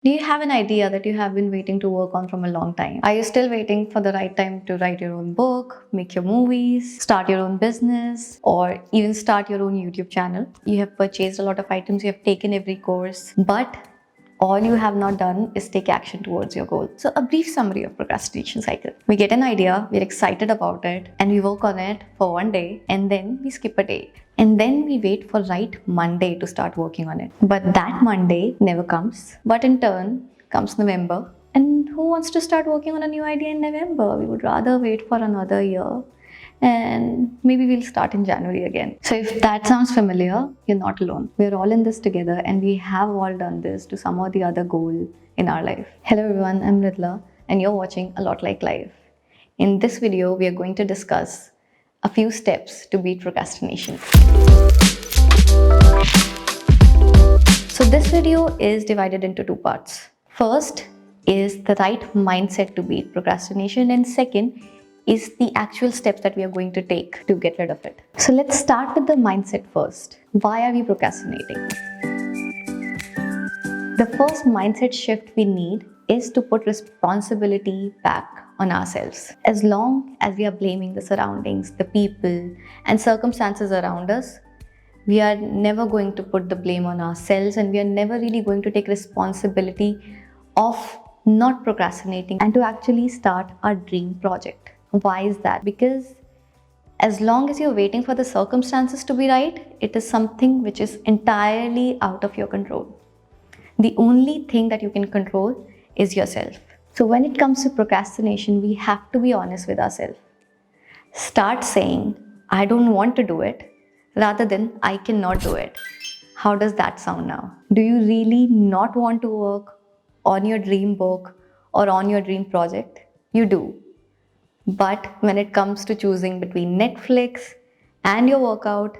Do you have an idea that you have been waiting to work on from a long time? Are you still waiting for the right time to write your own book, make your movies, start your own business, or even start your own YouTube channel? You have purchased a lot of items, you have taken every course, but all you have not done is take action towards your goal. So, a brief summary of procrastination cycle. We get an idea, we're excited about it, and we work on it for one day, and then we skip a day. And then we wait for right Monday to start working on it. But that Monday never comes. But in turn comes November. And who wants to start working on a new idea in November? We would rather wait for another year, and maybe we'll start in January again. So if that sounds familiar, you're not alone. We're all in this together, and we have all done this to some or the other goal in our life. Hello everyone, I'm Ridla, and you're watching A Lot Like Life. In this video, we are going to discuss a few steps to beat procrastination. So this video is divided into two parts. First is the right mindset to beat procrastination, and second is the actual steps that we are going to take to get rid of it. So let's start with the mindset first. Why are we procrastinating? The first mindset shift we need is to put responsibility back on ourselves. As long as we are blaming the surroundings, the people, and circumstances around us, we are never going to put the blame on ourselves, and we are never really going to take responsibility of not procrastinating and to actually start our dream project. Why is that? Because as long as you're waiting for the circumstances to be right, it is something which is entirely out of your control. The only thing that you can control is yourself. So when it comes to procrastination, we have to be honest with ourselves. Start saying, I don't want to do it, rather than I cannot do it. How does that sound now? Do you really not want to work on your dream book or on your dream project? You do. But when it comes to choosing between Netflix and your workout,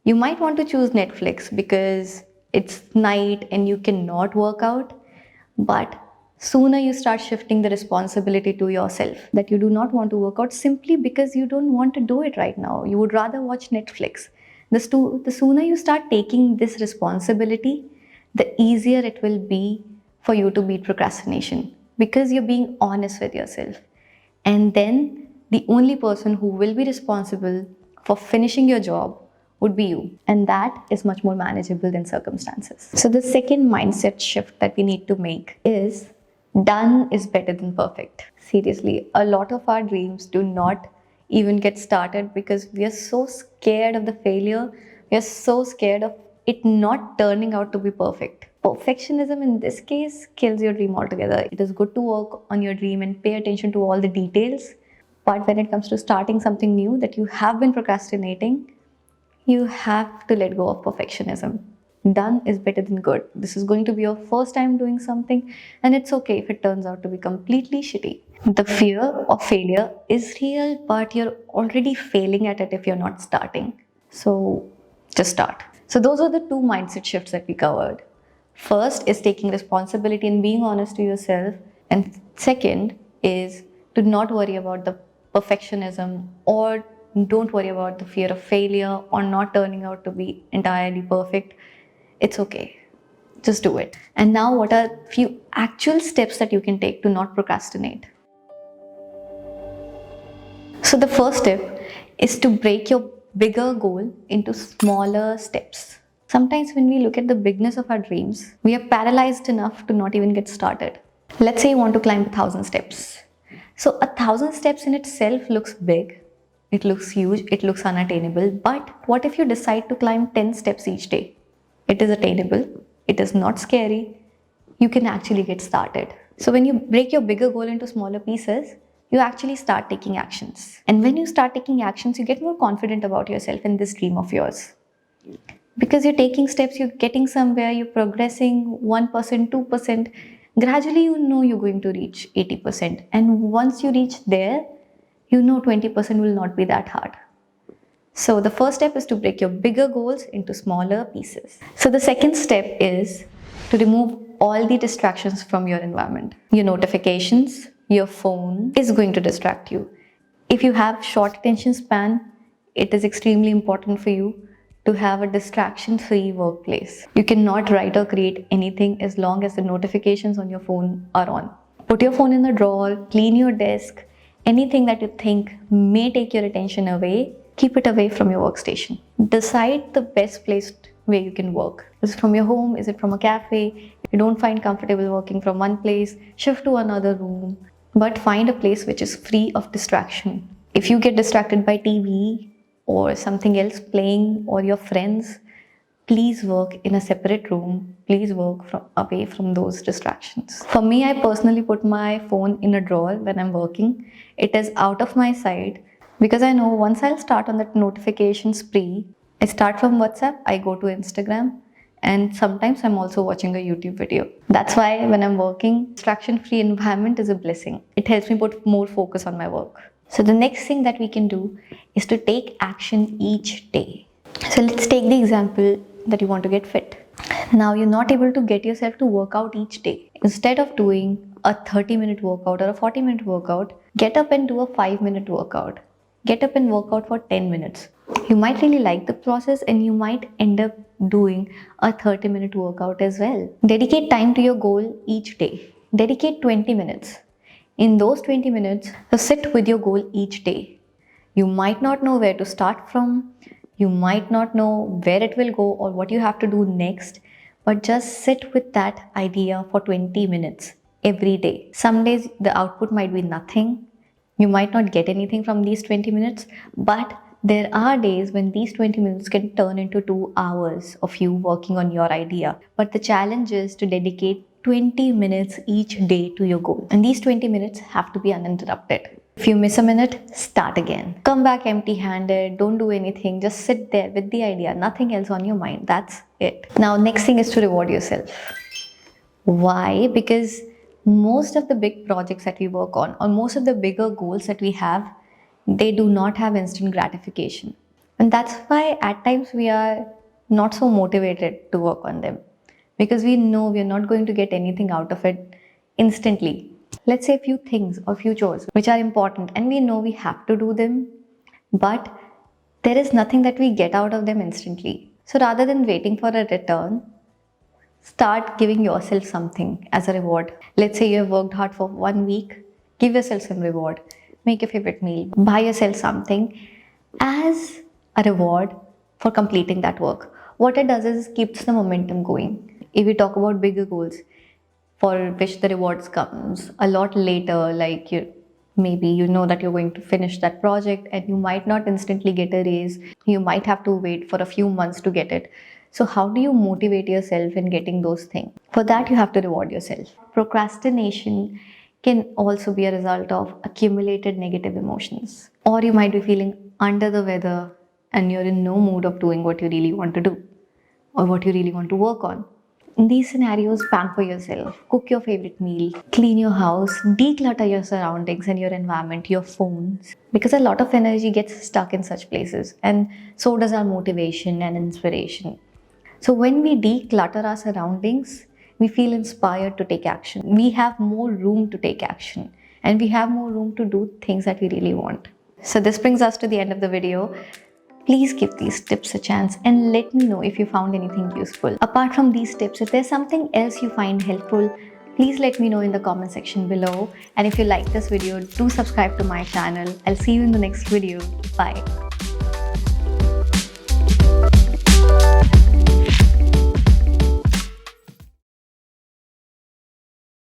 you might want to choose Netflix because it's night and you cannot work out. But sooner you start shifting the responsibility to yourself that you do not want to work out simply because you don't want to do it right now. You would rather watch Netflix. The sooner you start taking this responsibility, the easier it will be for you to beat procrastination because you're being honest with yourself. And then the only person who will be responsible for finishing your job would be you. And that is much more manageable than circumstances. So the second mindset shift that we need to make is done is better than perfect. Seriously, a lot of our dreams do not even get started because we are so scared of the failure. We are so scared of it not turning out to be perfect. Perfectionism in this case kills your dream altogether. It is good to work on your dream and pay attention to all the details. But when it comes to starting something new that you have been procrastinating, you have to let go of perfectionism. Done is better than good. This is going to be your first time doing something, and it's okay if it turns out to be completely shitty. The fear of failure is real, but you're already failing at it if you're not starting. So just start. So those are the two mindset shifts that we covered. First is taking responsibility and being honest to yourself, and second is to not worry about the perfectionism or don't worry about the fear of failure or not turning out to be entirely perfect. It's okay. Just do it. And now, what are few actual steps that you can take to not procrastinate? So the first step is to break your bigger goal into smaller steps. Sometimes when we look at the bigness of our dreams, we are paralyzed enough to not even get started. Let's say you want to climb 1,000 steps. So 1,000 steps in itself looks big, it looks huge, it looks unattainable. But what if you decide to climb 10 steps each day? It is attainable, it is not scary, you can actually get started. So when you break your bigger goal into smaller pieces, you actually start taking actions. And when you start taking actions, you get more confident about yourself in this dream of yours. Because you're taking steps, you're getting somewhere, you're progressing 1%, 2%. Gradually, you know you're going to reach 80%. And once you reach there, you know 20% will not be that hard. So the first step is to break your bigger goals into smaller pieces. So the second step is to remove all the distractions from your environment. Your notifications, your phone is going to distract you. If you have short attention span, it is extremely important for you to have a distraction-free workplace. You cannot write or create anything as long as the notifications on your phone are on. Put your phone in the drawer, clean your desk, anything that you think may take your attention away, keep it away from your workstation. Decide the best place where you can work. Is it from your home? Is it from a cafe? If you don't find comfortable working from one place, shift to another room, but find a place which is free of distraction. If you get distracted by TV or something else playing or your friends, please work in a separate room. Please work away from those distractions. For me, I personally put my phone in a drawer when I'm working. It is out of my sight because I know once I'll start on that notification spree, I start from WhatsApp, I go to Instagram, and sometimes I'm also watching a YouTube video. That's why when I'm working, distraction-free environment is a blessing. It helps me put more focus on my work. So the next thing that we can do is to take action each day. So let's take the example that you want to get fit. Now you're not able to get yourself to work out each day. Instead of doing a 30-minute workout or a 40-minute workout, get up and do a 5-minute workout. Get up and work out for 10 minutes. You might really like the process and you might end up doing a 30-minute workout as well. Dedicate time to your goal each day. Dedicate 20 minutes. In those 20 minutes, sit with your goal each day. You might not know where to start from. You might not know where it will go or what you have to do next, but just sit with that idea for 20 minutes every day. Some days the output might be nothing. You might not get anything from these 20 minutes, but there are days when these 20 minutes can turn into 2 hours of you working on your idea. But the challenge is to dedicate 20 minutes each day to your goal. And these 20 minutes have to be uninterrupted. If you miss a minute, start again. Come back empty-handed, don't do anything, just sit there with the idea, nothing else on your mind. That's it. Now, next thing is to reward yourself. Why? Because most of the big projects that we work on, or most of the bigger goals that we have, they do not have instant gratification. And that's why at times we are not so motivated to work on them. Because we know we are not going to get anything out of it instantly. Let's say a few things or few chores which are important and we know we have to do them, but there is nothing that we get out of them instantly. So rather than waiting for a return, start giving yourself something as a reward. Let's say you have worked hard for 1 week, give yourself some reward. Make your favorite meal, buy yourself something as a reward for completing that work. What it does is keeps the momentum going. If we talk about bigger goals, for which the rewards comes a lot later, like maybe you know that you're going to finish that project and you might not instantly get a raise. You might have to wait for a few months to get it. So how do you motivate yourself in getting those things? For that, you have to reward yourself. Procrastination can also be a result of accumulated negative emotions. Or you might be feeling under the weather and you're in no mood of doing what you really want to do or what you really want to work on. In these scenarios, pamper yourself, cook your favorite meal, clean your house, declutter your surroundings and your environment, your phones. Because a lot of energy gets stuck in such places, and so does our motivation and inspiration. So when we declutter our surroundings, we feel inspired to take action. We have more room to take action, and we have more room to do things that we really want. So this brings us to the end of the video. Please give these tips a chance and let me know if you found anything useful. Apart from these tips, if there's something else you find helpful, please let me know in the comment section below. And if you like this video, do subscribe to my channel. I'll see you in the next video. Bye.